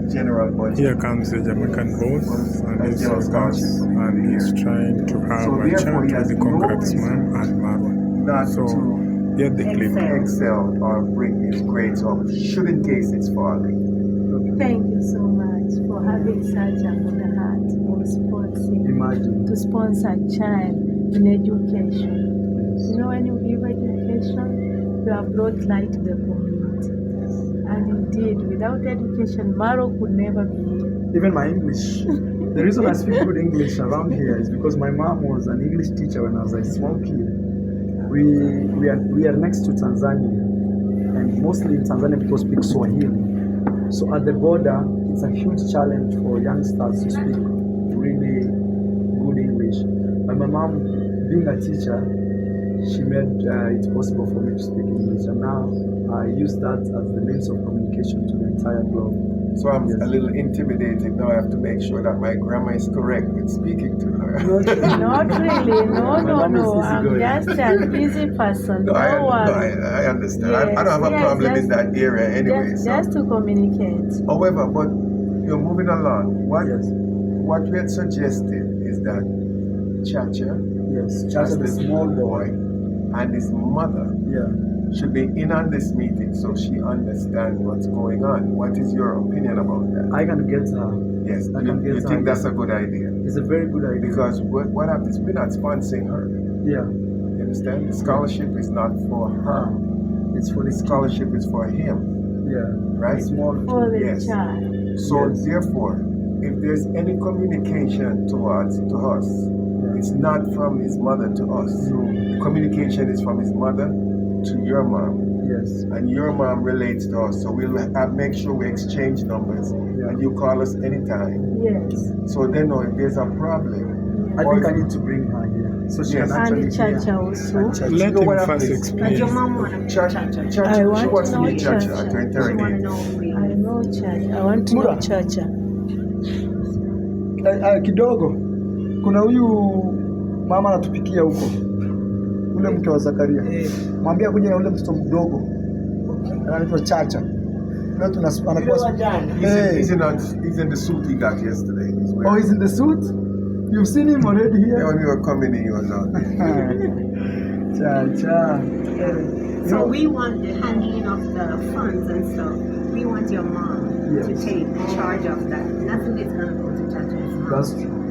general budget. Here comes the Jamaican boss and and his general sons, scholarship. and he's trying to have So a therefore, chat he with has the no congrats reason man and Marwa. Not So to get the clip. excel or bring his grades up, should in case it's falling. Thank you so much for having such a good heart for sponsoring, Imagine. to sponsor a child in education. You know, when you give education, you have brought light to the community. And indeed, without education, Maro could never be here. Even my English. The reason I speak good English around here is because my mom was an English teacher when I was a small kid. We are next to Tanzania, and mostly in Tanzania people speak Swahili. So at the border, it's a huge challenge for youngsters to speak really good English. But my mom, being a teacher, she made it possible for me to speak English, and now I use that as the means of communication to the entire globe. So I'm a little intimidated now. I have to make sure that my grammar is correct with speaking to her. Not really, no. I'm just an easy person. No worry. I understand. Yes, I don't have a problem just, in that area anyway. Just to communicate. However, but you're moving along. Yes. What we had suggested is that Chacha, Chacha, the small boy, and his mother should be in on this meeting so she understands what's going on. What is your opinion about that? I can get her. Yes, you think that's a good idea? It's a very good idea. Because what happens, we're not sponsoring her. Yeah. You understand? The scholarship is not for her. It's for the scholarship is for him. Yeah. Right? For the child. So therefore, if there's any communication to us, it's not from his mother to us. No. The communication is from his mother to your mom. Yes. And your mom relates to us. So we'll make sure we exchange numbers. Yeah. And you call us anytime. Yes. So then if there's a problem. I think I need to bring her here. So she can actually and Chacha also. Let him first explain. Does your mom want to meet Chacha? Chacha, she wants to meet Chacha at her She want to interrogate. know I know Chacha. I want to know Chacha. Kidogo kuna huyu mama anatupikia huko, ule mke wa Zakaria. Mwambie kuja na ule mtoto mdogo anaitwa Chacha. Leo anakuwa He's in the suit he got yesterday. Oh, he's in the suit? You've seen him already here? Yeah, when we were coming in, he was out there. Chacha. So we want the handling of the funds and stuff. We want your mom to take charge of that. Nothing is going to go to Chacha's mom. That's true.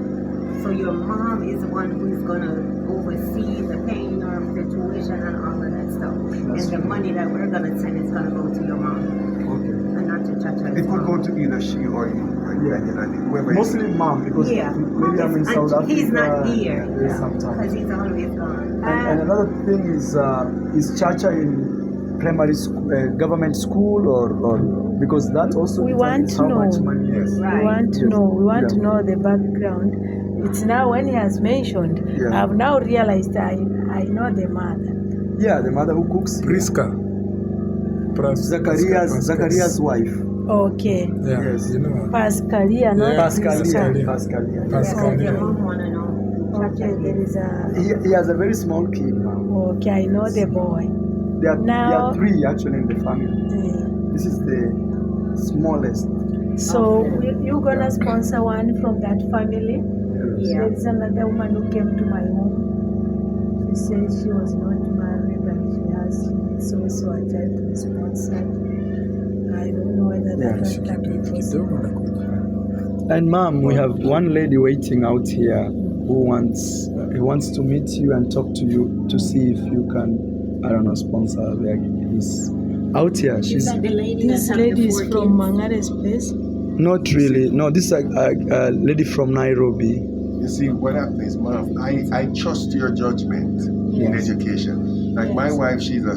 So your mom is the one who is going to oversee the paying of the tuition and all of that stuff. And the money that we're going to send is going to go to your mom. Okay. And not to Chacha's It could mom. go to either she or you. Whoever Mostly mom, because maybe I'm in South Africa. He's not here. Sometimes. Because he's always gone. And another thing is Chacha in primary school, government school or because that also We want to know. much money. Yes. Right. We want to know. We want to know the background. It's now when he has mentioned. I've now realized I know the mother. Yeah, the mother who cooks. Priska. Zachariah's wife. Okay. Yeah, Yes. you know. Pascalia, not Pascalia. Pascalia. Pascalia. Your mom want to know. Okay, there is a. He has a very small kid now. Okay, I know the boy. There Now- are three actually in the family. This is the smallest. So you gonna sponsor one from that family? Yeah. There is another woman who came to my home. She said she was not married and she also a child to be sponsored. I don't know whether that can be possible. And mom, we have one lady waiting out here who wants to meet you and talk to you to see if you can, I don't know, sponsor his out here. Is that the lady This that lady is have the from 4 kids? Mangare's place. Not really. No, this is a lady from Nairobi. You see, what happens, Mom, I trust your judgment in education. Like my wife, she's a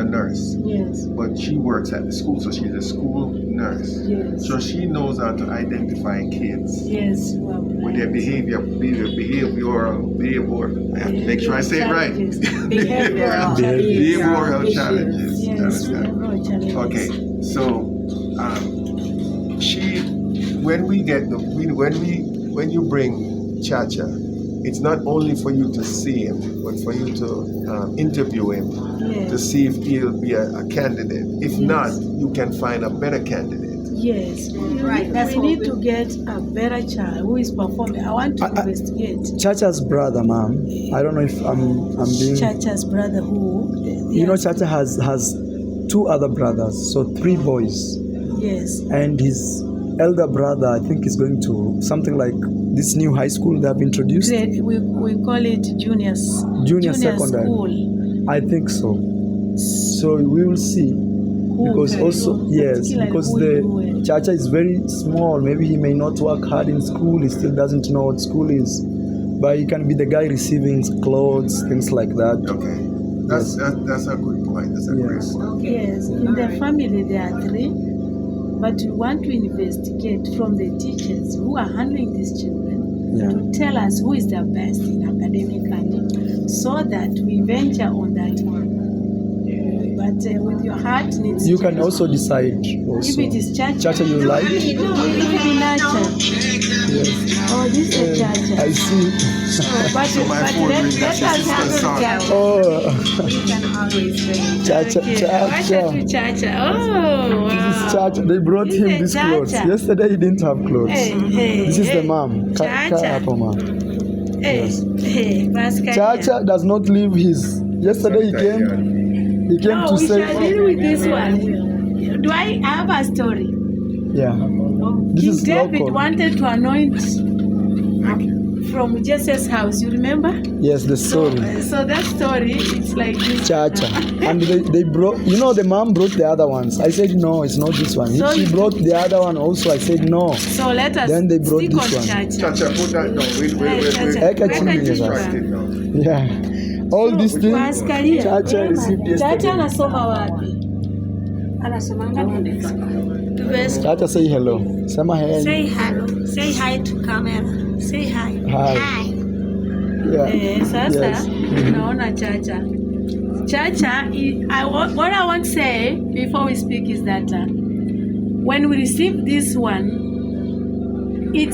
nurse. Yes. But she works at the school, so she's a school nurse. Yes. So she knows how to identify kids Yes. with their behavioral. I have to make sure I say it right. Behavioral Behavioral challenges. Yes. Understand? Behavioral challenges. Okay, so when you bring Chacha, it's not only for you to see him, but for you to interview him to see if he'll be a candidate. If not, you can find a better candidate. Yes, Right, that's we what need we- to get a better child who is performing. I want to investigate. Chacha's brother, ma'am. I don't know if I'm being. Chacha's brother who? You know, Yes. Chacha has 2 other brothers, so 3 boys, Yes. and his elder brother, I think, is going to something like this new high school they have introduced. We call it junior Secondary. school. I think so. So we will see. Because also, yes, because the Chacha is very small. Maybe he may not work hard in school. He still doesn't know what school is. But he can be the guy receiving clothes, things like that. Okay. That's a good point. That's a great Yes. point. Okay. Yes, in the family there are 3, but we want to investigate from the teachers who are handling these children to tell us who is the best in academically, so that we venture on that one. But with your heart needs You to can also decide. Also. If it is Chacha, Chacha, you like? it will be Nacha. Yes. Oh, this is Chacha. I see. But, So my but phone let rings, us that's his handle sister's son. Chacha. Oh, We can always bring. Chacha, Chacha to Chacha. Chacha. Oh, This wow. is Chacha. They brought This him is these Chacha. clothes. Yesterday he didn't have clothes. Hey, This is hey, the mom. Chacha. Hey, hey, Pascal. Chacha does not leave his. Yesterday he came No, to we say. shall deal with this one. Do I have a story? Yeah. This King is David local. wanted to anoint from Jesse's house. You remember? Yes, the story. So that story, it's like this. Chacha. And they brought, you know, the mom brought the other ones. I said, no, it's not this one. So She brought the other one also. I said, no. So let us Then they brought stick this on one. Chacha. Chacha, put that down. Wait. Chacha. Eka chini Weka sasa. chini. Yeah. All these things, Pascalia. Chacha received Chacha yesterday. anasoma wapi? Verse- Chacha, say hello. Sema hey. Say hello. Say hi to camera. Say hi. Hi. Yeah. Sasa Yes. unaona Chacha. Chacha, what I want to say before we speak is that when we receive this one, it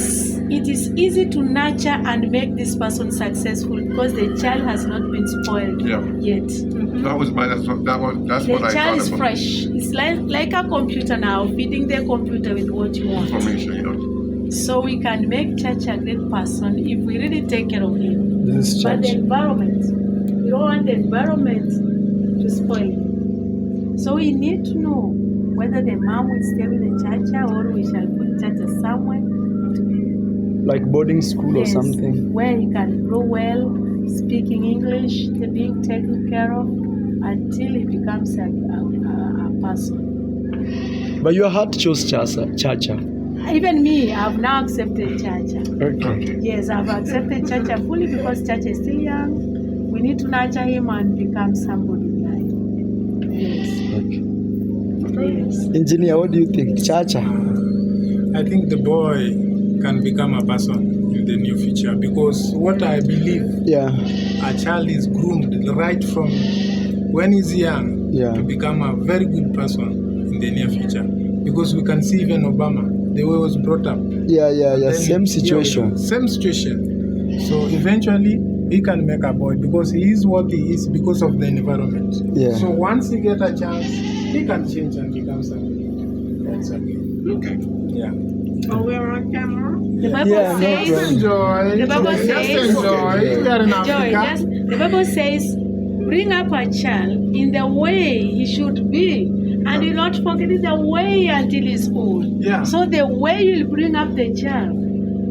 is easy to nurture and make this person successful because the child has not been spoiled yet. That's what The I child thought is about. fresh. It's like a computer now, feeding the computer with what you want. Information, So we can make Chacha a great person if we really take care of him. This is But the Chacha. environment, we don't want the environment to spoil him. So we need to know whether the mom will stay with the Chacha or we shall put Chacha somewhere to be Like boarding school or yes, something. where he can grow well, speaking English, being taken care of until he becomes a person. But your heart chose Chacha. Even me, I've now accepted Chacha. Okay. Yes, I've accepted Chacha fully because Chacha is still young. We need to nurture him and become somebody in life. Yes. Okay. Yes. Engineer, what do you think? Chacha? I think the boy can become a person in the near future because what I believe, Yeah. a child is groomed right from when he's young Yeah. to become a very good person in the near future. Because we can see even Obama, the way he was brought up. Yeah. Then Same situation. Same situation. So eventually he can make a boy because he is what he is because of the environment. Yeah. So once he get a chance, he can change and become something. That's okay. Okay. Yeah. Oh, we're on camera? The Bible Yeah, no says, problem. Enjoy. The Bible Just says- enjoy. We are in Joy, Africa. just, the Bible says, bring up a child in the way he should be, and do not forget the way until he's old. Yeah. So the way you bring up the child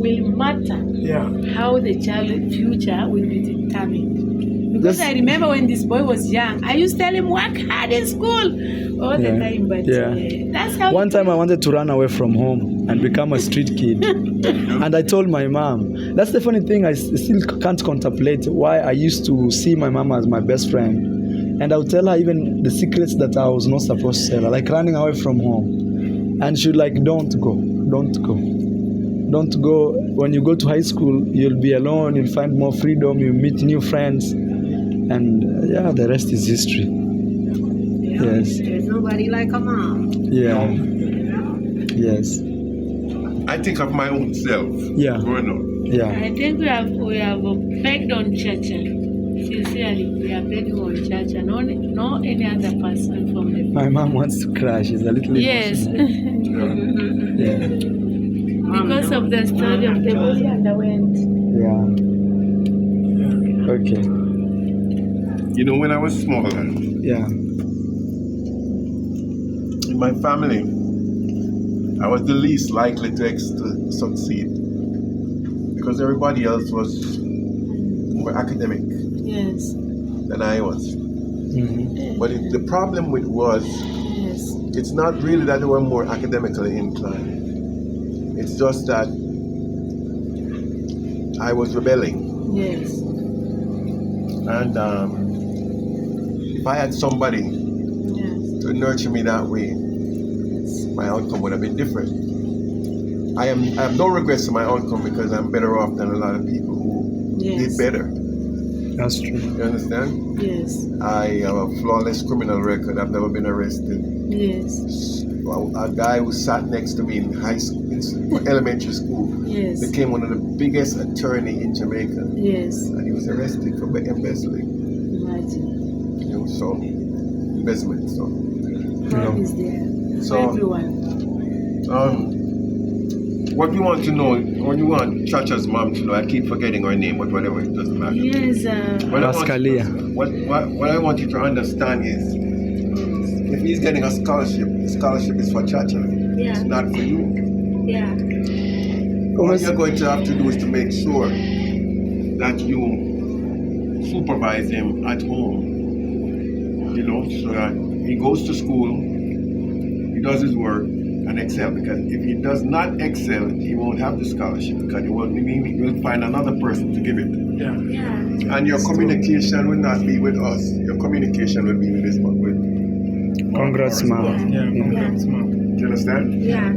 will matter Yeah. how the child future will be determined. Because Yes. I remember when this boy was young, I used to tell him work hard in school all the Yeah. time. But Yeah. that's how. One time I wanted to run away from home and become a street kid. And I told my mom. That's the funny thing. I still can't contemplate why I used to see my mom as my best friend. And I would tell her even the secrets that I was not supposed to tell her, like running away from home. And she'd like, don't go. Don't go. When you go to high school, you'll be alone. You'll find more freedom. You'll meet new friends. And yeah, the rest is history. Yes. There's nobody like a mom. Yeah. Yes. I think of my own self Yeah. growing up. Yeah. I think we have pegged on Chacha. Sincerely, we are praying for Chacha. No any other person from the My mom wants to cry. She's a little Yes. emotional. Yeah. Because of the story of the boy underwent. Yeah. Okay. You know, when I was smaller, Yeah. in my family, I was the least likely to succeed because everybody else was more academic Yes. than I was. Mm-hmm. But the problem with was, Yes. it's not really that they were more academically inclined. It's just that I was rebelling. Yes. And if I had somebody Yes. to nurture me that way, my outcome would have been different. I have no regrets in my outcome because I'm better off than a lot of people who Yes. did better. That's true. You understand? Yes. I have a flawless criminal record. I've never been arrested. Yes. A guy who sat next to me in high school, in elementary school, Yes. became one of the biggest attorney in Jamaica, Yes. and he was arrested for embezzling. Imagine. You know, so investment. So, God is there. So, For everyone. what you want to know, what you want Chacha's mom to know, I keep forgetting her name, but whatever, it doesn't matter. Yes. What I want- Pascalia. What I want you to understand is, if he's getting a scholarship, the scholarship is for Chacha. Yeah. It's not for you. Yeah. What you're going to have to do is to make sure that you supervise him at home. You know, so that he goes to school, he does his work, and excel. Because if he does not excel, he won't have the scholarship because he will find another person to give it. Yeah. Yeah. And your communication will not be with us. Your communication will be with his mom. Congrats, mom. Yeah, congrats, mom. Do you understand? Yeah.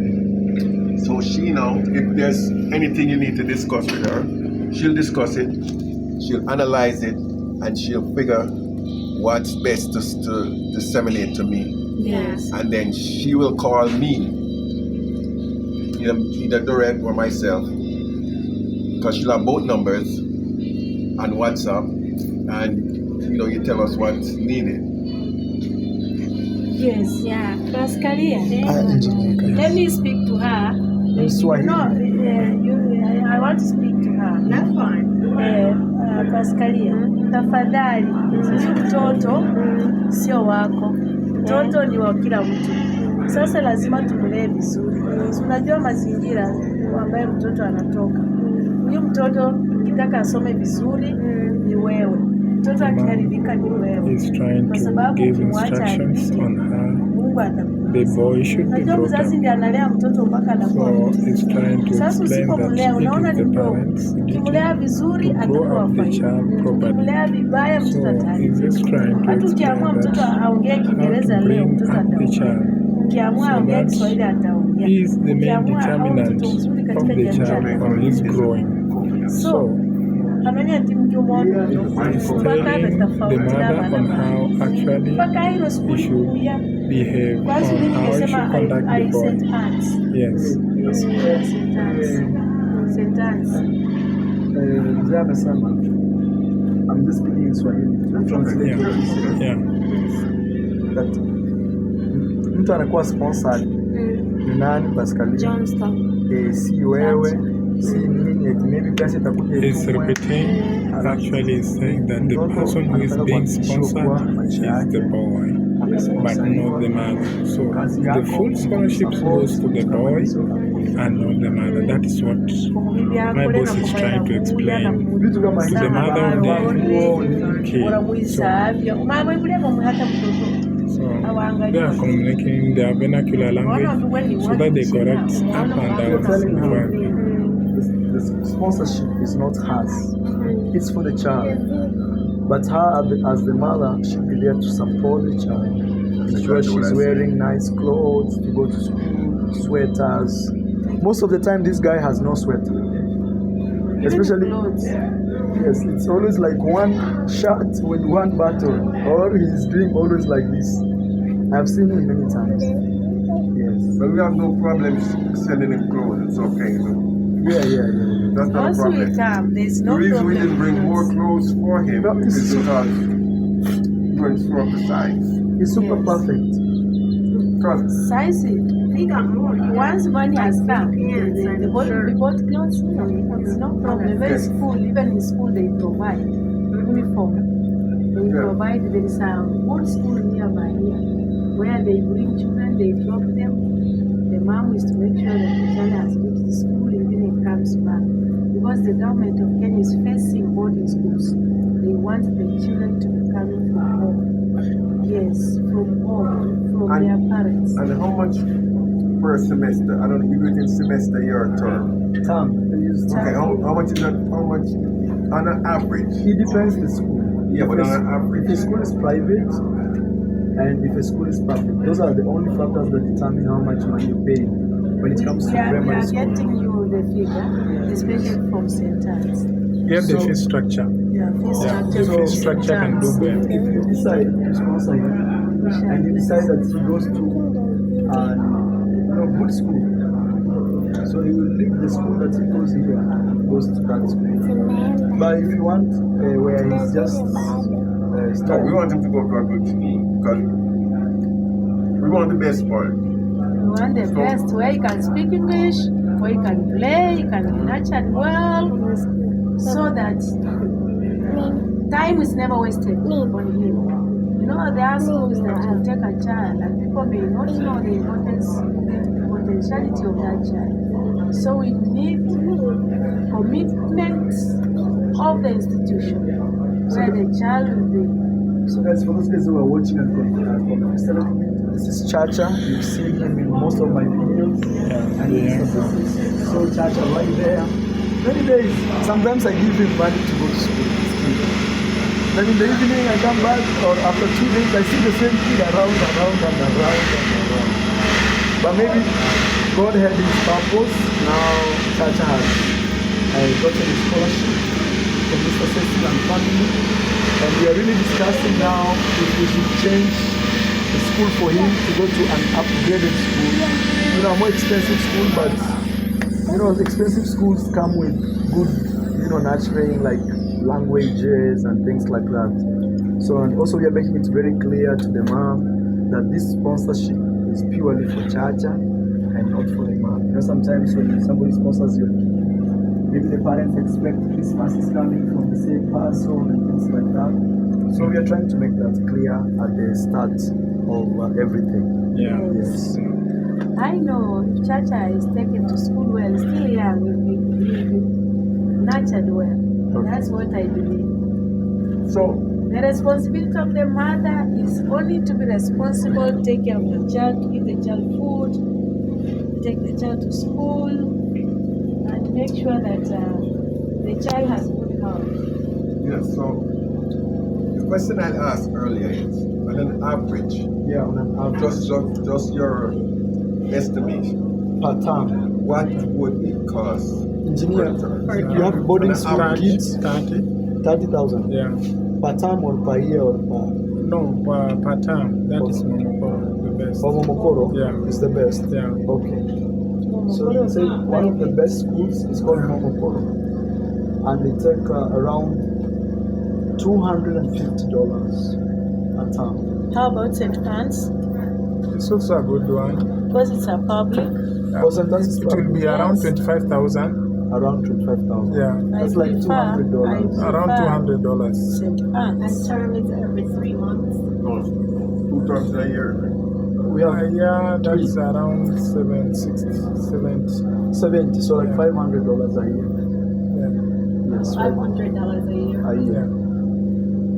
So she now, if there's anything you need to discuss with her, she'll discuss it, she'll analyze it, and she'll figure what's best to disseminate to me. Yes. And then she will call me, either direct or myself, because she'll have both numbers on WhatsApp, and you tell us what's needed. Yes. Yeah. Pascalia. In Jamaica. Let me speak to her. In Swahili. No, I want to speak to her. That's fine. Pascalia, tafadhali, huyu mtoto sio wako, mtoto ni wa kila mtu. Sasa lazima tumlee vizuri. Unajua mazingira ambayo mtoto anatoka. Huyu mtoto ukitaka asome vizuri ni wewe. Mtoto akiharibika ni wewe. He's trying Kwa to sababu give ukimwacha instructions aharibike, on how Mungu atakupa. the boy should be Unajua brought mzazi up. ndiye analea mtoto mpaka anakuwa So mtu. he's trying to Sasa explain that usipomlea, unaona it ni is the mdogo. parents' duty Ukimlea vizuri to grow atakuwa up the faida. child properly. Ukimlea vibaya So mtoto he's ataharibika. just trying to Hata ukiamua explain mtoto that aongee how Kiingereza to leo, bring mtoto up the ataongea. child. Ukiamua So aongee that Kiswahili ataongea. he is the main Ukiamua awe determinant mtoto mzuri of katika the jamii child atakuwa. on his growing. So Ananya ati mkimuona he's mpaka telling the tofauti na mother on bana. how actually Mpaka hilo he skuli should kuya. behave, on Kwanza mimi how he should ningesema conduct the I boy. sent hands. Yes. Hiyo skuli ya sentence. Mzee amesema, I'm just speaking in Swahili. Translate Yeah. what he said. Yeah. That mtu anakuwa sponsored ni nani? Pascalia. Johnston. Si wewe, si nini, eti maybe pesa itakuja He's itumwe. repeating, actually is saying that the person who is being sponsored is the boy, but not the mother. So the full scholarships goes to the boy and not the mother. That is what my boss is trying to explain Vitu kama to the mother of the kid. Uramuisavya umama kulia hata mtoto. So they are communicating their vernacular language so that they correct up and down. The sponsorship is not hers. It's for the child. But her as the mother should be there to support the child. Ensure she's wearing nice clothes to go to school, sweaters. Most of the time this guy has no sweater. Especially yes, it's always like one shirt with one button, or he's doing always like this. I've seen him many times. Yes. But we have no problems sending him clothes. It's okay. Yeah. That's not a Once we problem. come, there's The no reason problem. we didn't bring more clothes for him No, is because we weren't sure of the size. He's super Yes. perfect. Because Size it. He got more. Once money has come, Pants the and body shirt. we bought clothes here. It's no problem. Even Yes. school, even in school they provide uniform. They Yeah. provide. There is a good school nearby here where they bring children, they drop them. The mom is to make sure that the child has reached the school and then it comes back. Because the government of Kenya is facing boarding schools. They want the children to be coming from home. Yes, from home, from And- their parents. and how much per semester? I don't know, you do it in semester, year, or term. Tom, they use Okay, how much is that? How much on an average? It depends the school. Yeah, but If on a- an average. If a school is private and if a school is public, those are the only factors that determine how much money you pay when it comes to We are primary school. getting you the figure, especially from St. Anne's. We have the So- fee structure. Yeah, fee Yeah, structure the from fee St. structure can do Anne's. well. If you decide to sponsor him and you decide that he goes to good school, so he will leave the school that he goes here and goes to that school. But if you want where he's just No, we studying, want him to go to a good school because we want the best for him. We want the best where he can speak English, where he can play, he can be nurtured well, so that time is never wasted on him. You know, there are schools that you take a child and people may not know the importance, the potentiality of that child. So we need commitment of the institution where the child will be. so guys, for those guys who are watching and this is Chacha. You've seen him in most of my videos. And this is so Chacha right there. Many days, sometimes I give him money to go to school. Then in the evening I come back, or after 2 days I see the same kid around. But maybe God had his purpose. Now Chacha has gotten a scholarship from Mr. Cecil and family. And we are really discussing now if we should change the school for him to go to an upgraded school. You know, a more expensive school, but you know, the expensive schools come with good, nurturing like languages and things like that. So, and also we are making it very clear to the mom that this sponsorship is purely for Chacha and not for the mom. You know, sometimes when somebody sponsors your kid, maybe the parents expect Christmas is coming from the same person and things like that. So we are trying to make that clear at the start of everything. Yeah. Yes. I know if Chacha is taken to school well, still young, will be nurtured well. That's what I believe. So, The responsibility of the mother is only to be responsible, take care of the child, give the child food, take the child to school, and make sure that the child has good health. yes, so the question I asked earlier is, on an average, Yeah, on an average just your estimation, per term. what would it cost? Engineer, per you have boarding On an school average. kids, 30. 30,000 Yeah. per term or per year or per. No, per term. That is Momokoro, the best. Momokoro Yeah. is the best. Yeah. Okay. So you say one of the best schools is called Momokoro, and they take around $250 a term. How about St. Anne's? It's also a good one. Because it's a public. Percentage is It will be around 25,000. around 25,000. Yeah. That's like $200. Around $200. St. And Anne's. term is every 3 months. No, 2 terms a year. We have Yeah, that's around 70. 70, so like Yeah. $500 a year. Yeah. Yes, $500 a year. a year. Yeah.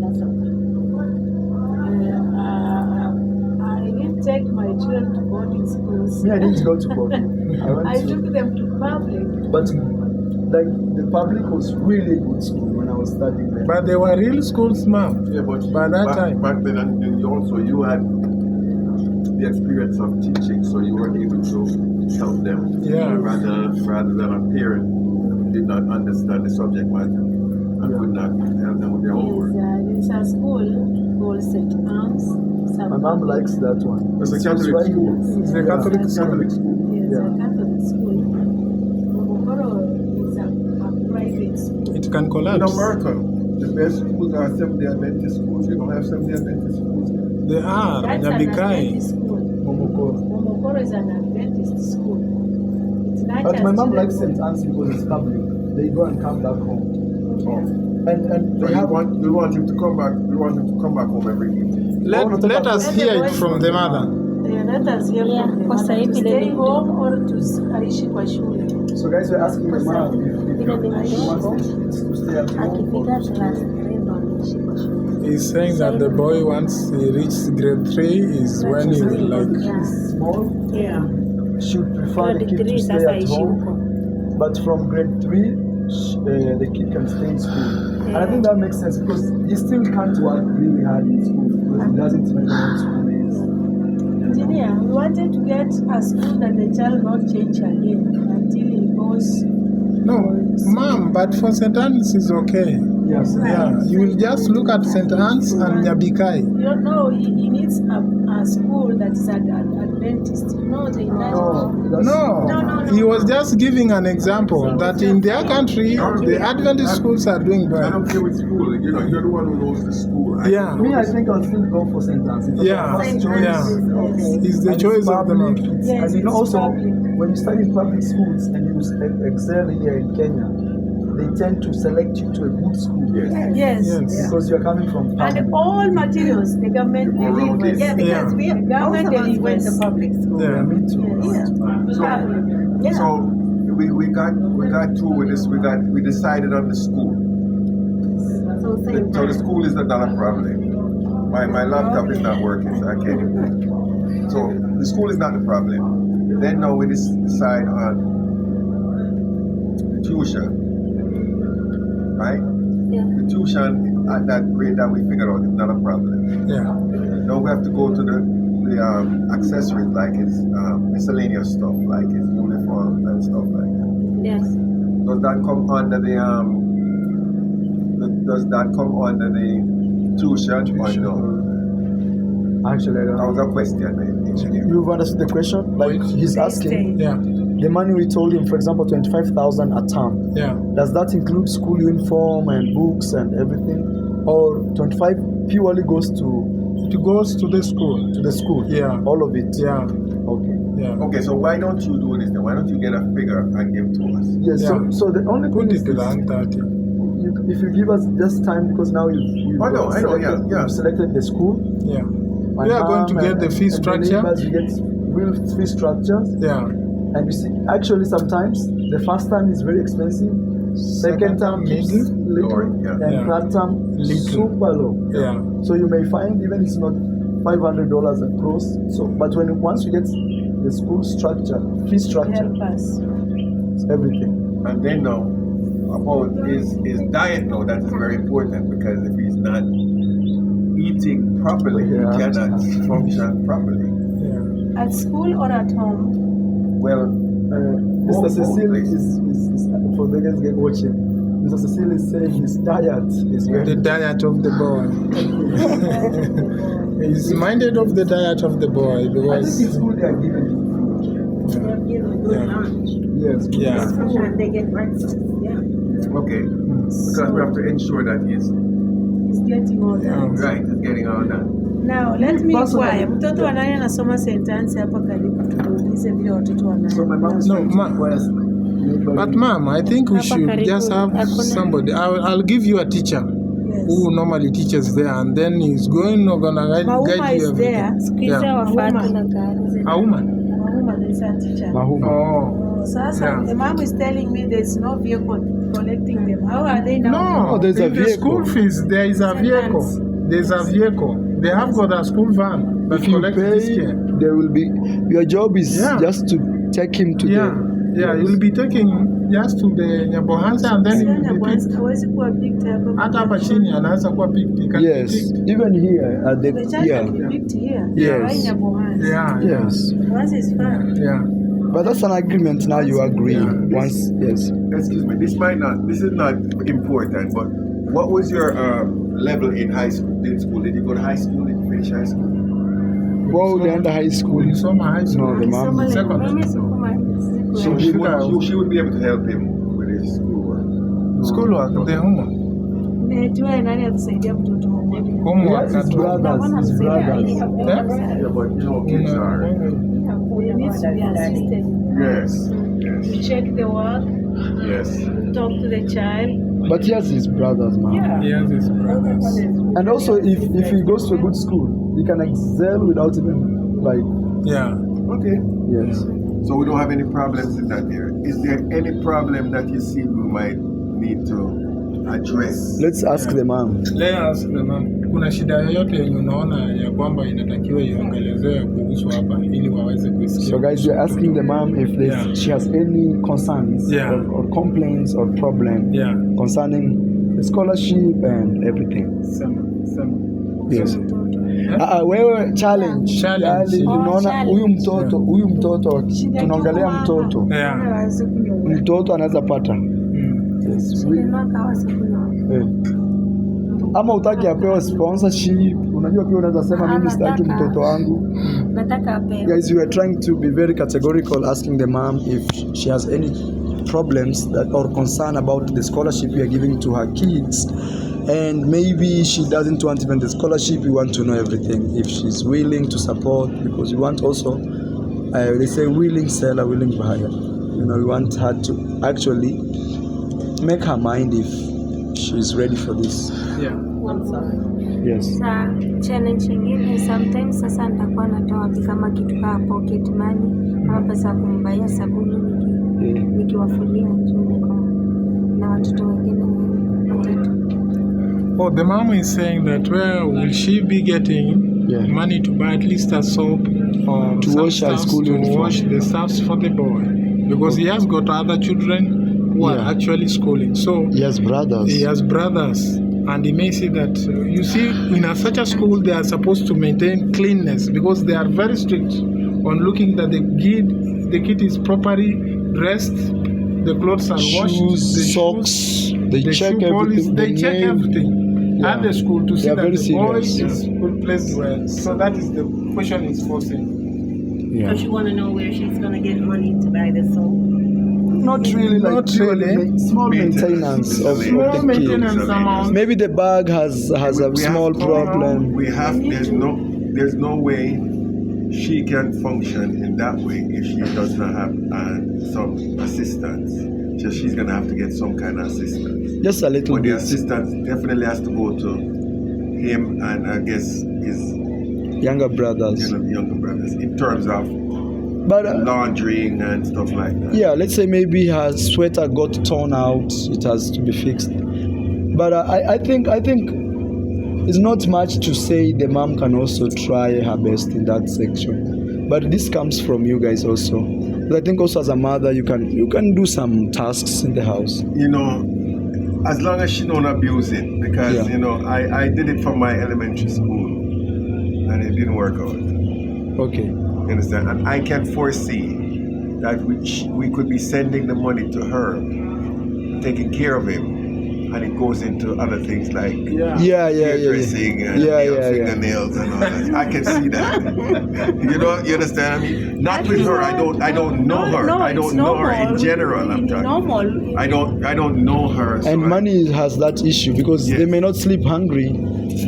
That's okay. I didn't take my children to boarding schools. Me, I didn't go to boarding. I went I to, took them to public. but like the public was really good school when I was studying there. But they were real schools, ma'am. Yeah, but By that back, time. back then, and then you had the experience of teaching, so you were able to help them. Yeah. Rather than a parent who did not understand the subject matter and could not help them with their homework. It's a school called St. Anne's. My mom likes that one. It's a It's Catholic right school. here. It's a Yeah. Catholic school. Catholic school. Yes, Yeah. a Catholic school. Momokoro can In collapse. America, the best schools are Seventh-day Adventist schools. You don't have Seventh-day Adventist schools here. They are That's an Nyabikai. Adventist school. Momokoro. Momokoro is an Adventist school. It's not But just my mom children likes going. St. Anne's because it's public. They go and come back home. Oh. And So they you have want him to come back. You want him to come back home every evening. Let us hear it from the mother. Let us hear Yeah, from them. kwa sasa hivi To stay lele- home or to aishi kwa shule. so guys were asking my mom if she wants the kids to stay at home. Akifika class 3 ndo anaishi kwa shule. He's saying that the boy, once he reaches grade 3, is when he will like. She's small. Yeah. She would prefer the Grade kid to 3 stay sasa at ishi home. huko. But from grade 3, the kid can stay in school. And I think that makes sense because he still can't work really hard in school because he doesn't even know what school is. Engineer, we wanted to get a school that the child not change again until he goes. No, ma'am, but for St. Anne's is okay. Yes. Yeah, you will just look at St. Anne's and Nyabikai. You don't know, he needs a school that is an Adventist. You know, the United. No, he was just giving an example that in their country, the Adventist schools are doing I well. don't care which school. You know, you're the one who knows the school. Yeah. Me, I think I'll still go for St. Anne's. It's Yeah, my first choice. yeah. It's the And choice of the public. Lord. Yes, And you know it's also, public. when you study in public schools and you excel here in Kenya, they tend to select you to a good school. Yes. Yes. Yes. Because you're coming from public. And all materials, the government Around delivers. this. Yeah, because Yeah. we The government most of us went to delivers. public school. Yeah. Me too. Yes. Yeah. So we got through with this. We decided on the school. So same So the school is not a problem. My laptop is not working, so I can't even. So the school is not the problem. Then now we decide on the tuition, right? Yeah. The tuition at that grade that we figured out is not a problem. Yeah. Now we have to go to the accessories like his miscellaneous stuff, like his uniforms and stuff like that. Yes. Does that come under the does that come under the tuition or no? Actually, I don't That was know. a question, engineer. You've understood the question? Like he's asking, Yeah. the money we told him, for example, 25,000 a term. Yeah. Does that include school uniform and books and everything, or 25 purely goes to It goes to the school. the school? Yeah. All of it. Yeah. Okay. Yeah. Okay, so why don't you do this then? Why don't you get a figure and give to us? Yes. Yeah. So the only Put thing is it this. around 30. If you give us just time, because now you've I know, selected, yeah. you've selected the school. Yeah. My We are going mom to get the fee and structure. The neighbors, you get real fee structures. Yeah. And you see, actually, sometimes the first time is very expensive. Second time is little, Lower, yeah. and Yeah. third time Little. super low. Yeah. So you may find even it's not $500 across. So, but once you get the school structure, fee structure, Help us. it's everything. And then now about his diet now, that is very important because if he's not eating properly, Yeah. he cannot function properly. Yeah. At school or at home? Well, Mr. both Cecile places. is for the guys get watching. Mr. Cecile is saying his diet is very The diet of the boy. He's minded of the diet of the boy I think because in school they are giving They're giving good Yeah. lunch. yes. yeah. Sometimes they get breakfast. Yeah. Okay, because we have to ensure that he's He's getting all that. Yeah. right, he's getting all that. Now, let me Personally, inquire. Mtoto wa nani anasoma sentensi hapa karibu tuulize vile watoto wa So my mom is No, trying to ma- request neighboring- But ma'am, I think we should just have somebody. I'll give you a teacher Yes. who normally teaches there, and then he's gonna guide Mauma you is everything. there. Squeeze Yeah. wafatu na gari. A woman. Mahuma, there is a teacher. Mahuma. Oh. Oh, Sasa, Yeah. the mom is telling me there's no vehicle collecting them. How are they now? No, there's a in the vehicle. school fees, there is a vehicle. There's a vehicle. They have got a school van that If you collects this pay, care. there will be. Your job is Yeah. just to take him to Yeah, the. yeah, you'll be taking just to the Nyabohanse and then Sio you'll be Nyabohanse, picked. hawezi kuwa picked hapa. Hata hapa chini anaweza kuwa picked. He can be Yes, picked. even here at the. The child Yeah. can be picked here. Yes. Why Nyabohanse? Yeah, Yes, Nyabohanse is far. yeah. but that's an agreement. Now you agree. Yeah. Once, yes. Excuse me, this is not important, but what was your level in high school? In school, did you go to high school? Did you finish high school? Well, the under high school. Ulisoma high school. No, the mom. Soma Second. mimi sikuma. So she would be able to help him with his schoolwork. Schoolwork, the homework. Najua nani atasaidia mtoto Homework His at home. brothers, his brothers. Yeah? Yeah, but you know, kids are. He needs to be assisted. Yes. You Yes. check the work, Yes. talk to the child. But he has his brothers, man. He has his brothers. And also, if he goes to a good school, he can excel without even, like, Yeah. Okay. yes. So we don't have any problems in that area. Is there any problem that you see we might need to address? Let's ask the mom. Let's ask the mom. Kuna shida yoyote yenye unaona ya kwamba inatakiwa iongelezewe kuhusu hapa ili waweze kusikia? So, guys, we're asking the mom if she has any concerns or complaints or problem concerning the scholarship and everything. Sema. Yes. Wewe challenge. Unaona huyu mtoto tunaongelea mtoto. Yeah. Mtoto anaweza pata. Yes. Ama utaki apewe sponsorship. Unajua pia unaweza sema mimi sitaki mtoto wangu. Nataka apewe. Guys, we are trying to be very categorical, asking the mom if she has any problems or concern about the scholarship we are giving to her kids. And maybe she doesn't want even the scholarship. We want to know everything. If she's willing to support, because we want also, they say willing seller, willing buyer. You know, we want her to actually make her mind if she's ready for this. Yeah. I'm sorry. Yes. Sa challenge nyingine sometimes sasa nitakuwa natoa wapi kama kitu kama pocket money ama pesa ya kumbaia sabuni nikiwafulia na watoto wengine wetu. Oh, the mom is saying that where will she be getting money to buy at least a soap or to wash her school uniform, wash the stuffs for the boy, because he has got other children who are actually schooling. So he has brothers. And he may see that you see in such a school they are supposed to maintain cleanness because they are very strict on looking that the kid is properly dressed, the clothes are washed, the socks, they check everything. They check everything at the school to see that the boy is placed well. So that is the question is posing. Yeah. Don't you want to know where she's going to get money to buy the soap? Not really. Small maintenance of the kids. Maybe the bag has a small problem. There's no way she can function in that way if she does not have some assistance. So she's gonna have to get some kind of assistance. Just a little bit. But the assistance definitely has to go to him and I guess his younger brothers. Younger brothers in terms of laundering and stuff like that. Yeah, let's say maybe her sweater got torn out, it has to be fixed. But I think it's not much to say the mom can also try her best in that section. But this comes from you guys also. But I think also as a mother you can do some tasks in the house. You know, as long as she don't abuse it, because you know I did it for my elementary school and it didn't work out. Okay. You understand? And I can foresee that we could be sending the money to her, taking care of him, and it goes into other things like hairdressing and fingernails and all that. I can see that. You understand? I mean, not with her. I don't know her. I don't know her in general. I'm talking. I don't know her. So and money has that issue because they may not sleep hungry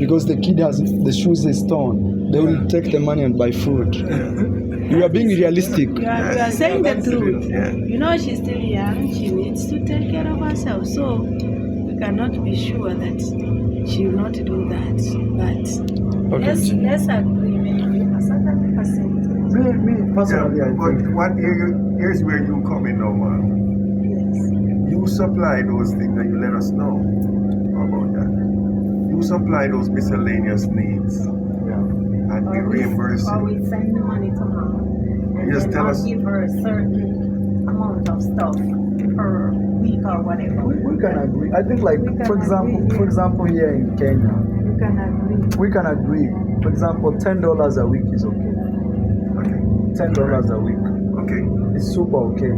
because the kid has the shoes is torn. They will take the money and buy food. You are being realistic. You are saying the truth. Yeah. You know, she's still young. She needs to take care of herself. So we cannot be sure that she will not do that. But let's agree maybe a certain percentage. Me personally, but here's where you come in now, man. Yes. You supply those things and you let us know about that. You supply those miscellaneous needs. And we reimburse you. Or we send the money to mom. And just tell us. Give her a certain amount of stuff per week or whatever. We can agree. I think, like, for example, here in Kenya, We can agree. we can agree. For example, $10 a week is okay. Okay. $10 a week. Okay. It's super okay.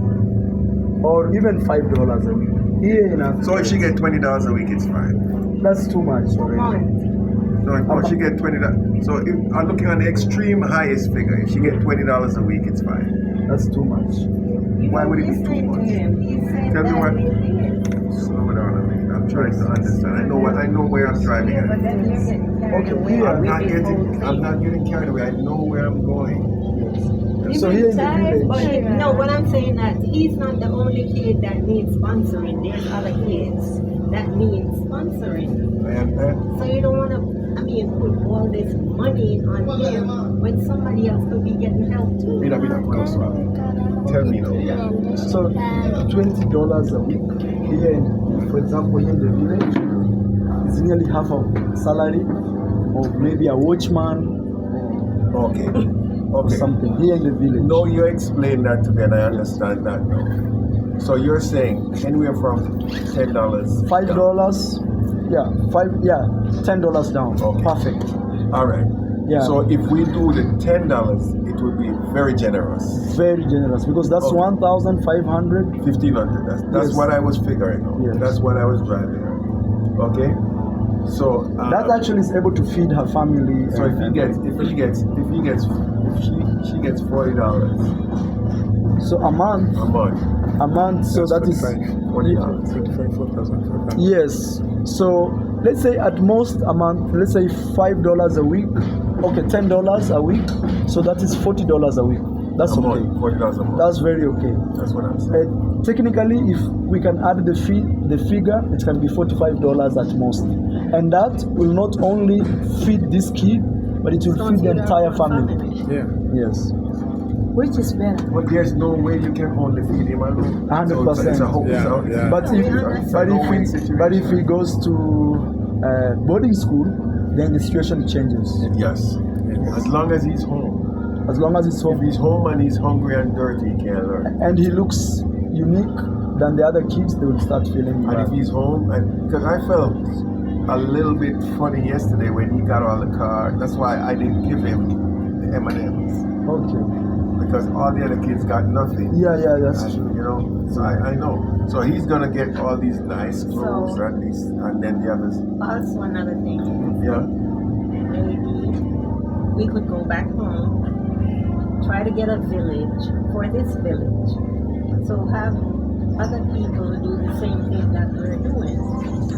Or even $5 a week. Here in so if she get $20 a week, it's fine. That's too much already. No, she get $20. So if I'm looking on the extreme highest figure, if she get $20 a week, it's fine. That's too much. Why would it be too much? Tell me what. Slow down a minute. I'm trying to understand. I know where I'm driving Yeah, but at. then you're getting carried away I'm with not this whole getting thing. carried away. I know where I'm going. So here in the But village, no, what I'm saying that he's not the only kid that needs sponsoring. There's other kids that need sponsoring. I am there. So you don't want to, put all this money on him when somebody else could be getting help too. Bit of close one. Tell me now. Yeah. so $20 a week here, for example, here in the village, is nearly half of salary of maybe a watchman Okay. or Okay. something here in the village. No, you explain that to me, and I understand that now. So you're saying anywhere from $10. $5, $10 down. Okay. Perfect. All right. Yeah. So if we do the $10, it would be very generous. Very generous because that's Okay. 1,500. 1,500. That's Yes. what I was figuring out. Yes. That's what I was driving at. Okay. So That actually is able to feed her family. So if she gets $40 so a month, a month, so That's that is $40. 4,500. yes. So let's say at most a month, let's say $5 a week. Okay, $10 a week. So that is $40 a week. That's a okay. month, $40 a month. That's very okay. That's what I'm saying. Technically, if we can add the figure, it can be $45 at most, and that will not only feed this kid, but it will feed the entire family. Yeah. Yes, Which is better? But there's no way you can only feed him alone. 100%. It's a whole, Yeah, yeah. but if he goes to boarding school, then the situation changes. Yes. As long as he's home. As long as it's If home he's home and he's hungry and dirty, he can't learn. and he looks unique than the other kids, they will start feeling And if bad. he's home, because I felt a little bit funny yesterday when he got out of the car. That's why I didn't give him the M&Ms. Okay. Because all the other kids got nothing. Yeah, that's And, true. you know, so I know. So he's gonna get all these nice clothes So- and then the others. Also, another thing is Yeah. maybe we could go back home, try to get a village for this village. So have other people do the same thing that we're doing.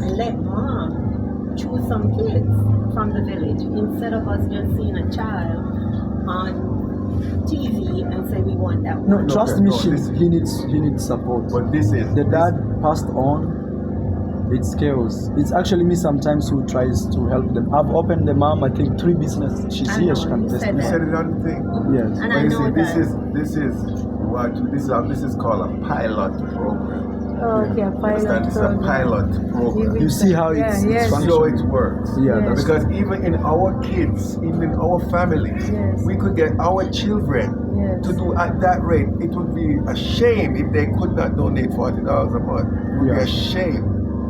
And let mom choose some kids from the village instead of us just seeing a child on TV and say we want that No, one. trust Okay, me, no, this- he needs support. But this is The dad passed on. It's chaos. It's actually me sometimes who tries to help them. I've opened the mom, I think 3 business. She's I here, know, she can you test said You me. said it on the thing. Yes. And But I you know see, that. this is called a pilot program. Oh, okay, a Understand? pilot It's a program. pilot program. You see how Yeah, it's yes. So functioning. it works. Yeah, Yes. that's Because even in our kids, even in our families, Yes. we could get our children Yes. to do at that rate. It would be a shame if they could not donate $40 a month. It would be Yeah. a shame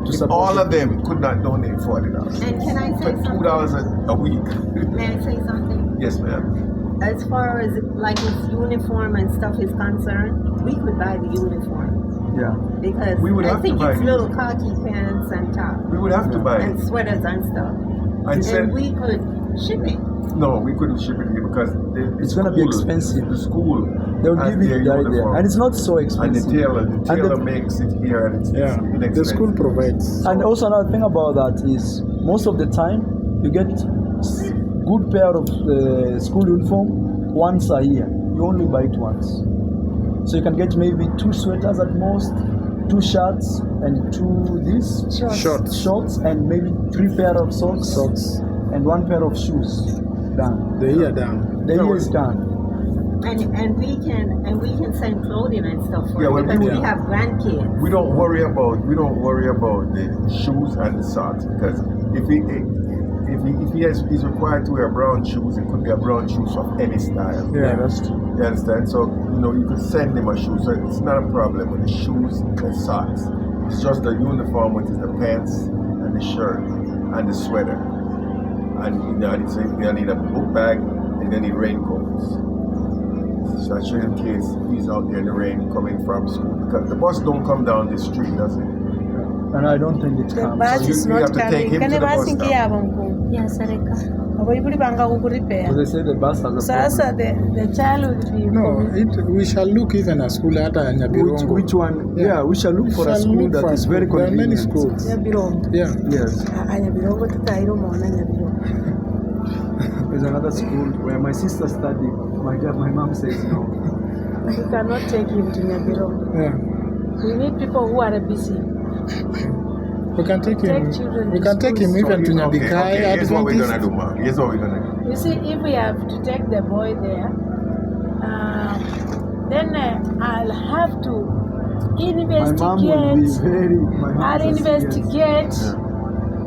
if support all it. of them could not donate $40. And can I say But something? $2 a week. May I say something? Yes, ma'am. As far as like his uniform and stuff is concerned, we could buy the uniform Yeah. because We would I have to think buy it's it. little khaki pants and top We would have to buy and it. sweaters and stuff, And and send, we could ship it. no, we couldn't ship it here because It's gonna be expensive. The school. They'll has give you their the idea. uniform. And it's not so And expensive. the tailor the- makes it here and it's Yeah. inexpensive. The school provides. And also another thing about that is most of the time you get good pair of school uniform once a year. You only buy it once. So you can get maybe 2 sweaters at most, 2 shirts and 2 shorts and maybe 3 pair of socks and 1 pair of shoes. Done. The year down. The year is done. And we can send clothing and stuff for Yeah, it well, because we- we have grandkids. We don't worry about the shoes and the socks because if he's required to wear brown shoes, it could be a brown shoes of any style. Yeah, that's true. You understand? So you could send him a shoe. So it's not a problem with the shoes and socks. It's just the uniform, which is the pants and the shirt and the sweater. And so you need a book bag and then need raincoats. So that's in case he's out there in the rain coming from school. Because the bus don't come down the street, does it? And I don't think it The comes. bus you- is you have not to take coming. him Can to the the bus bus in stop. Kiabongo? Yeah, Sareka. Because they say the bus has a Sasa problem. the child will be No, we shall look even a school at Nyabohanse. Which one? Yeah, we shall look for a school that is very There are many convenient. schools. Nyabirongo. Yeah. Yes. Nyabirongo tutayiro mona Nyabirongo. There's another school where my sister studied. My mom says no. We cannot take him to Nyabirongo. Yeah. We need people who are busy. We can take him. Take children We to can take him schools. even to Okay, Nyabikai. here's what we're Adventist. gonna do, Mom. Here's what we're gonna do. You see, if we have to take the boy there, then I'll have to My mom will be investigate. very. My mom I'll says yes. investigate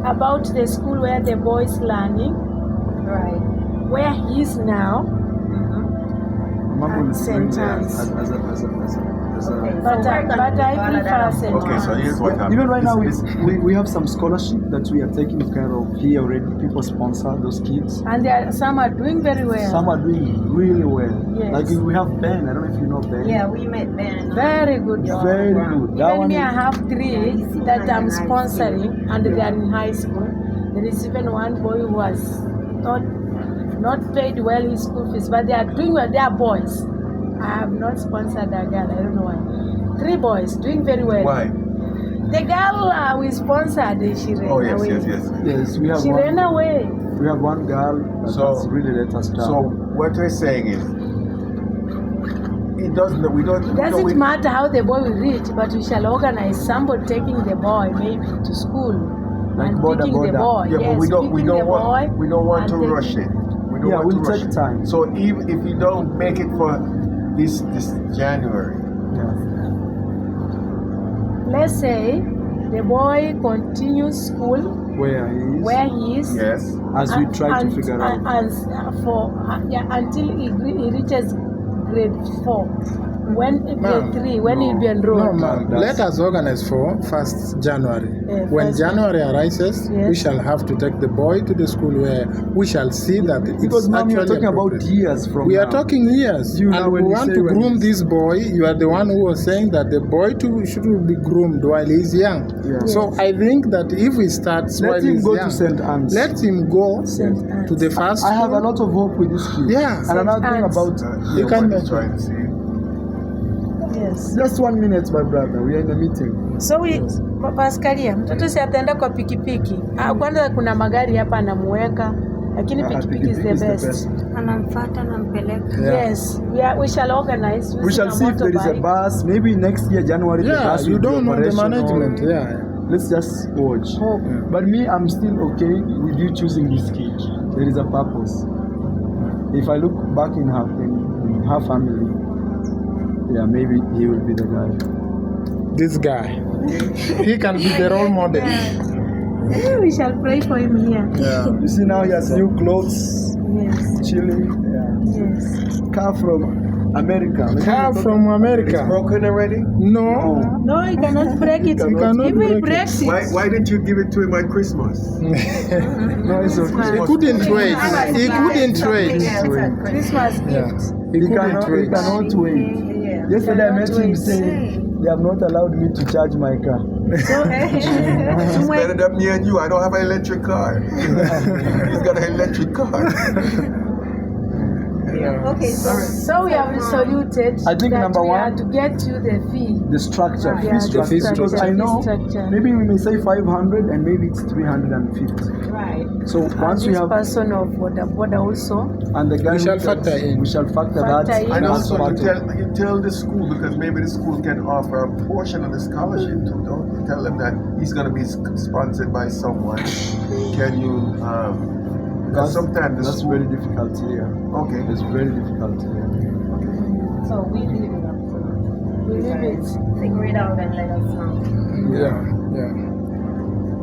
about the school where the boy is learning, Right. where he is now. My mom will At bring St. me Anne's. as a Okay. But I prefer St. Okay, so here's what happens. Even right now, This- we have some scholarship that we are taking care of here already. People sponsor those kids. And some are doing very well. Some are doing really well. Yes. Like we have Ben. I don't know if you know Ben. Yeah, we met Ben. Very good. Very good. That Even one me, I is, have 3 that I'm sponsoring, and they are in high school. There is even one boy who has not paid well his school fees, but they are doing well. They are boys. I have not sponsored a girl. I don't know why. 3 boys doing very well. Why? The girl we sponsored, she ran Oh yes, away. yes. yes, we have She ran one. away. We have one girl that So- has really let us down. So what we're saying is, it doesn't. We don't. It doesn't matter how the boy will reach, but we shall organize somebody taking the boy maybe to school Like and border, picking the border. boy. Yeah, yes, but we don't picking the boy want to and rush taking- it. We don't Yeah, want we'll to rush take it. time. So even if you don't make it for this January, yeah. Let's say the boy continues school Where he is. is. As we try to figure out. Until he reaches grade 4. When Ma'am, grade 3, when he'll be No, enrolled. ma'am. Let us organize for 1st January. When 1st January arises, we Yes. shall have to take the boy to the school where we shall see that it's Because ma'am, you're actually talking about appropriate. years from We now. are talking years, You now and we when you want say to when groom you- this boy. You are the one who was saying that the boy too should be groomed while he's young. Yeah. So I think that if we start while Let him he's go young, to St. Anne's. let him go St. Anne's. to the first I have a school. lot of hope with this kid. Yeah. And another thing Anne's. about You can what he's make trying to say. Yes. just 1 minute, my brother. We are in a meeting. So Paskalia, mtoto si ataenda kwa pikipiki. Kwanza kuna magari hapa anamuweka, lakini pikipiki is the best. Anamfuata, nampeleka. Yeah. Yes, we shall organize. We shall see if there is a bus. Maybe next year, January, the Yeah, bus you will be don't know the operational. management. Yeah. Let's just watch. Hope. But me, I'm still okay with you choosing this kid. There is a purpose. If I look back in her family, yeah, maybe he will be the guy. This guy, he can be the role model. We shall pray for him here. Yeah. You see now he has new clothes, Yes, chilling. Yeah. yes. Car from America. Car from It's America. broken already. No. No, he cannot break it. He cannot If he break it. breaks it, Why didn't you give it to him at Christmas? No, it's okay. He couldn't wait. He couldn't wait. Christmas Yeah. gift. He He couldn't cannot wait. wait. Yeah. Yesterday I met him wait. saying they have not allowed me to charge my car. So, It's better than me and you. I don't have an electric car. He's got an electric car. Okay, so we have resoluted I think that number we one- are to get you the fee. The structure, Yeah, fee structure, the because I fee know structure. maybe we may say 500 and maybe it's 350. right. So once And we this have person of border also. and the guy We shall who factor tells- in. we shall factor Factor that in. And as also part of- you tell the school, because maybe the school can offer a portion of the scholarship too. Don't you tell them that he's going to be sponsored by someone. Can you? Because sometimes the that's school. very difficult here. Okay. It's very difficult here. So we leave it up to them. We leave it. Figure it out and let us know. Yeah. Yeah.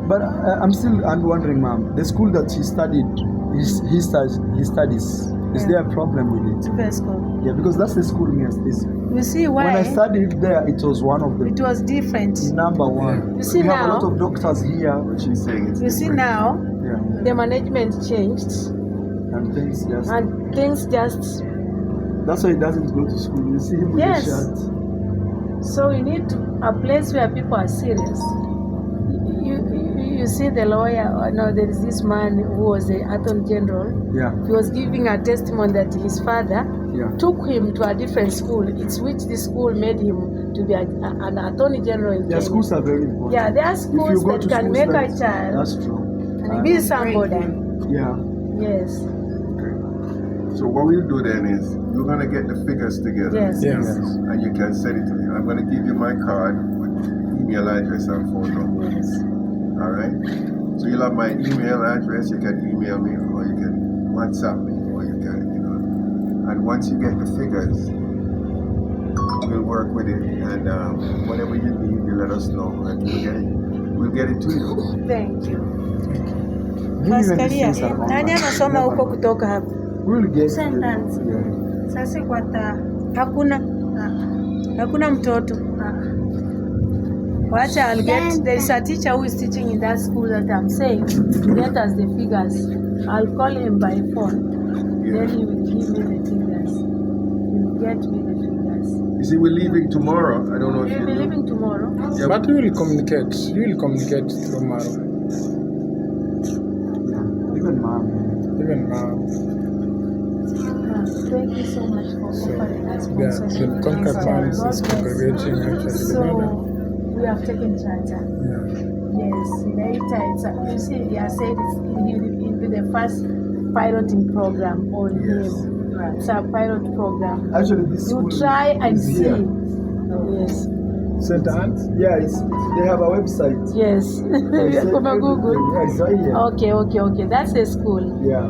But I'm still wondering, ma'am, the school that he studied, he studies, is there a problem with it? Pesco. Yeah, because that's the school me. You see When I why studied there, it was one of the it was different. number one. You see we have a now- lot of doctors here. She's saying it's You see different. now, Yeah, the management changed and things just. and things just. That's why he doesn't go to school. You see him with Yes. a shirt. So we need a place where people are serious. You you see the lawyer, no, there is this man who was the Attorney General. Yeah. He was giving a testimony that his father Yeah. took him to a different school. It's which the school made him to be an Attorney General in Yeah, Kenya. schools are very important. Yeah, there are If you schools go that to can schools make like- a child That's true. and be somebody. Yeah. Yes. So what we'll do then is you're gonna get the figures together. Yes. Yes. And you can send it to me. I'm gonna give you my card with email address and phone number. Yes. All right. So you'll have my email address. You can email me, or you can WhatsApp me, or you can, And once you get the figures, we'll work with it. And whatever you need, you let us know, and we'll get it to you. Thank you. Even these Paskalia, things are online. nani anasoma Never huko know. kutoka hapa? We'll get Sentence. yeah. Sasa hakuna hakuna mtoto. Wacha I'll get, there is a teacher who is teaching in that school that I'm saying to get us the figures. I'll call him by phone. Yeah. Then he will give me the figures. He will get me the figures. You see, we're leaving tomorrow. I don't know if We'll you be know. leaving tomorrow. Yeah, But you will communicate. You will communicate through Marwa. Yeah. Even mom. Even now. Thank you so much for So offering us the sponsorship. Conquer So, Farms God is bless you. congregating actually the So mother. we have taken Chacha. Yeah. Yes, later you see, I said it'll be the first piloting program on Yes. him. It's a pilot program. Actually, this You school try and is see. here. Yes, St. Anne's? Yeah, they have a website. yes. It's From a Google. Yeah, it's right here. Okay. That's the school. Yeah.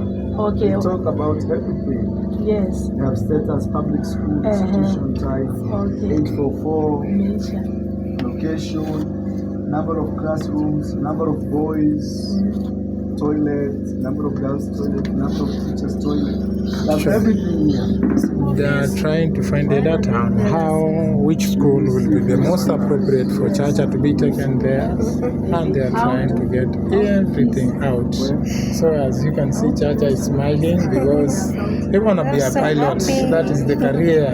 Okay. They talk about everything. Yes. They have status, public school, Uh-huh. institution type, Okay. 844, Nature. location, number of classrooms, number of boys, toilet, number of girls' toilet, number of teachers' toilet. That's Sure. everything here. They are trying to find the data on which school will be the most appropriate for Chacha to be taken there, and they are trying to get everything out. So as you can see, Chacha is smiling because he wanna be a pilot. That is the career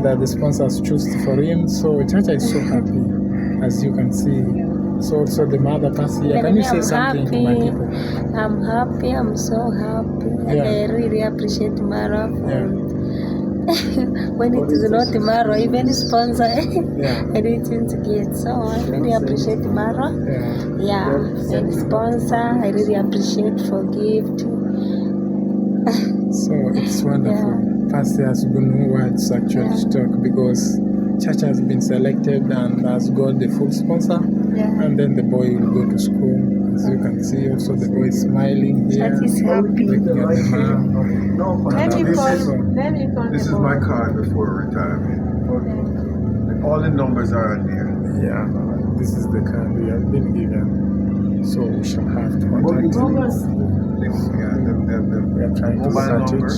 that the sponsors choose for him. So Chacha is so happy, as you can see. So also the mother pass here. Can you say something to my people? I'm happy. I'm so happy. Yeah. I really appreciate Marwa. Yeah. When it is not Marwa, even sponsor, Yeah. I didn't get. So I really appreciate Marwa. Yeah. Yeah, and sponsor, I really appreciate for gift. So it's wonderful. Pastor has no words actually to talk because Chacha has been selected and has got the full sponsor, and then the boy will go to school. As you can see, also the boy is smiling here, That is happy. looking at the mom. No, Let me This call. is- Let me call. This the is boy. my card before retirement. All the numbers are on there. Yeah, this is the card we have been given. So we shall have to contact him. We are trying to Mobile start number. it.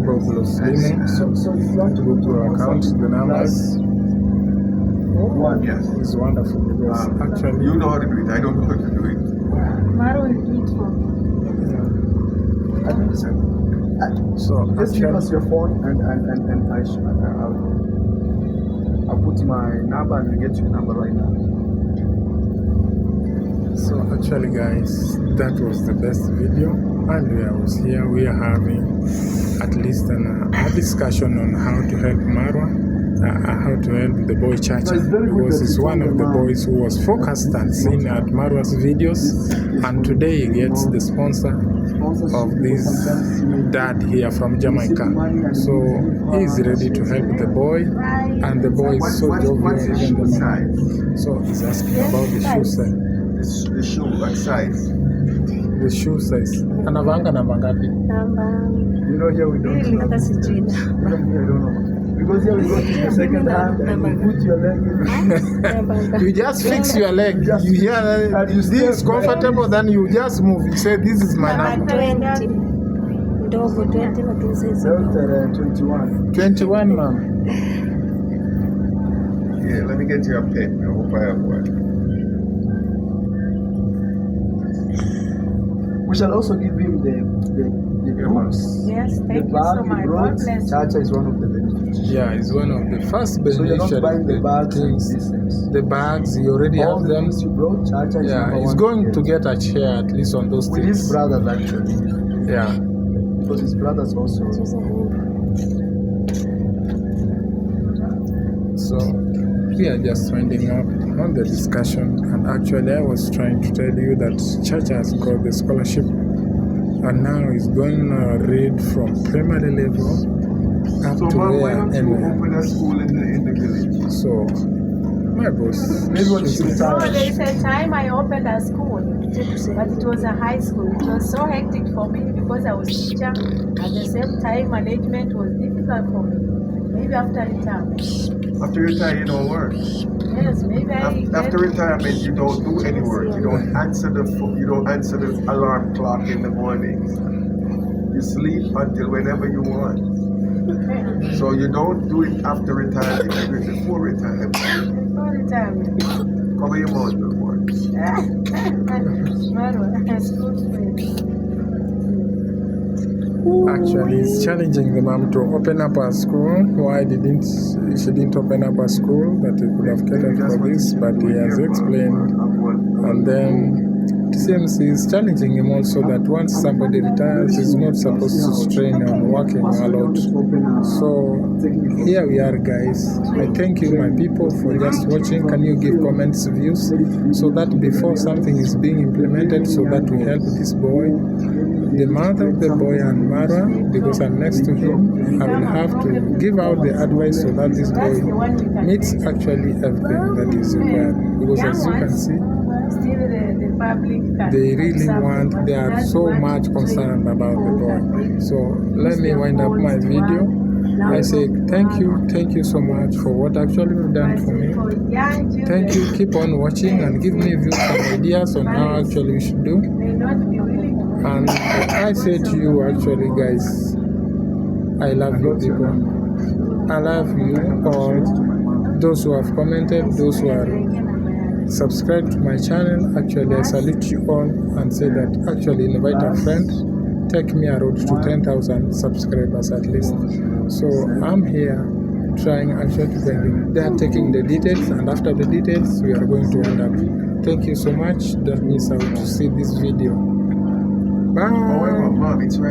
Boblos Limo. So if you want to Go to our account, the numbers. one. Yes. It's wonderful because actually, You know how to do it. I don't know how to do it. Maro will do it for me. so Just give us actually, your phone and I'll put my number and we'll get your number right now. So actually guys, that was the best video, and I was here, we are having at least a discussion on how to help Marwa, how to help the boy Chacha, No, it's very good because that he's you one told of the the man. boys who was focused and seen at Marwa's videos, and today he gets the sponsor of this dad here from Jamaica. So he is ready to help the boy, and the boy is so jovial, What's the even shoe the mom. size? So he's asking about the shoe size. The shoe, what size? The shoe size. Anavanga namba ngapi? You know, here we don't Really, know. that's a dream. I don't know. Because here we go to the second hand and you put your leg in. You just fix your leg. You hear And you this is step back. comfortable, then you just move. You say this is my number. 20. Ndogo 20 lakini sasa Delta 21. 21, ma'am. Yeah, let me get you a pen. I hope I have one. We shall also give him the books. Yes, The thank you bag so he much. brought. God bless you. Chacha is one of the beneficiaries. Yeah, it's one of the first So you're not beneficiaries. buying the bags and things, systems. the bags, you already All have the them. things you brought, Chacha is Yeah, number he's one going to get a chair at least on those with things. his brothers actually, Yeah. because his brothers also. So we are just winding up on the discussion, and actually I was trying to tell you that Chacha has got the scholarship, and now he's going to read from primary level up So to why where don't you anywhere. open a school in the village? So my boss, Maybe when she is like, No, retires. there is a time I opened a school, but it was a high school. It was so hectic for me because I was teacher. At the same time, management was difficult for me. Maybe after retirement. After you retire, you don't work. Yes, maybe After retirement, you don't do any work. You don't answer the alarm clock in the morning. You sleep until whenever you want. So you don't do it after retirement. You do it before retirement. Before retirement. Cover your mouth, little boy. School friends. actually it's challenging the mom to open up a school. Why she didn't open up a school that he could have catered for this, but he has explained. And then it seems he's challenging him also that once somebody retires, he's not supposed to strain on working a lot. So here we are, guys. I thank you, my people, for just watching. Can you give comments, views, so that before something is being implemented, so that we help this boy, the mother of the boy, and Marwa, because I'm next to him, I will have to give out the advice so that this boy meets actually everything that is required. Because as you can see, they really they are so much concerned about the boy. So let me wind up my video. I say thank you so much for what actually you've done for me. Thank you, keep on watching and give me views and ideas on how actually we should do. And I say to you actually, guys, I love you people. I love you all, those who have commented, those who are subscribed to my channel. Actually, I salute you all and say that actually invite a friend, take me a road to 10,000 subscribers at least. So I'm here trying actually to bring it. They are taking the details, and after the details we are going to end up. Thank you so much. Don't miss out to see this video. Bye. However, Mom, it's right.